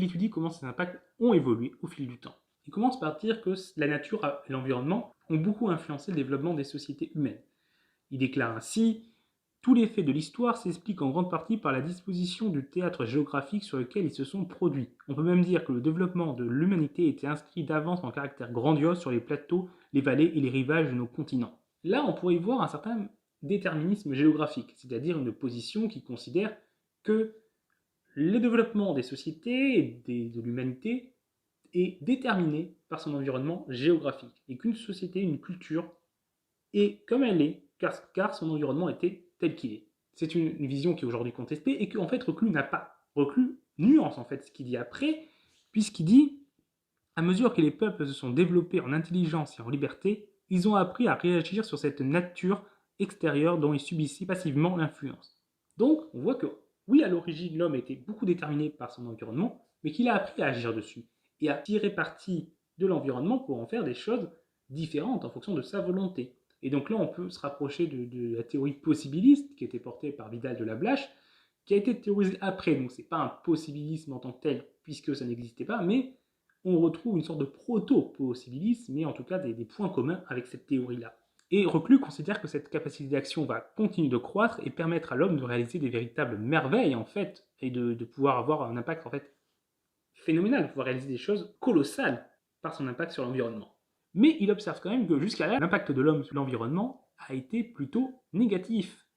Il étudie comment ces impacts ont évolué au fil du temps. Il commence par dire que la nature et l'environnement ont beaucoup influencé le développement des sociétés humaines. Il déclare ainsi: tous les faits de l'histoire s'expliquent en grande partie par la disposition du théâtre géographique sur lequel ils se sont produits. On peut même dire que le développement de l'humanité était inscrit d'avance en caractère grandiose sur les plateaux, les vallées et les rivages de nos continents. Là, on pourrait y voir un certain déterminisme géographique, c'est-à-dire une position qui considère que le développement des sociétés et de l'humanité est déterminé par son environnement géographique, et qu'une société, une culture, est comme elle est, car son environnement était tel qu'il est. C'est une vision qui est aujourd'hui contestée, et qu'en fait Reclus n'a pas. Reclus nuance en fait ce qu'il dit après, puisqu'il dit: à mesure que les peuples se sont développés en intelligence et en liberté, ils ont appris à réagir sur cette nature extérieure dont ils subissaient passivement l'influence. Donc, on voit que, oui, à l'origine, l'homme était beaucoup déterminé par son environnement, mais qu'il a appris à agir dessus, et à tirer parti de l'environnement pour en faire des choses différentes en fonction de sa volonté. Et donc là, on peut se rapprocher de la théorie possibiliste qui était portée par Vidal de Lablache, qui a été théorisée après. Donc c'est pas un possibilisme en tant que tel, puisque ça n'existait pas, mais on retrouve une sorte de proto-possibilisme, mais en tout cas des points communs avec cette théorie-là. Et Reclus considère que cette capacité d'action va continuer de croître et permettre à l'homme de réaliser des véritables merveilles, en fait, et de pouvoir avoir un impact, en fait, phénoménal, de pouvoir réaliser des choses colossales par son impact sur l'environnement. Mais il observe quand même que jusqu'à là, l'impact de l'homme sur l'environnement a été plutôt négatif.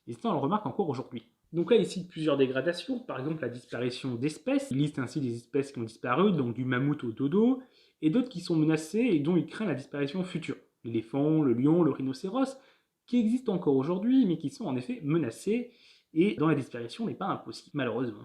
Et ça, on le remarque encore aujourd'hui. Donc là, il cite plusieurs dégradations, par exemple la disparition d'espèces. Il liste ainsi des espèces qui ont disparu, donc du mammouth au dodo, et d'autres qui sont menacées et dont il craint la disparition future. L'éléphant, le lion, le rhinocéros, qui existent encore aujourd'hui, mais qui sont en effet menacés, et dont la disparition n'est pas impossible, malheureusement.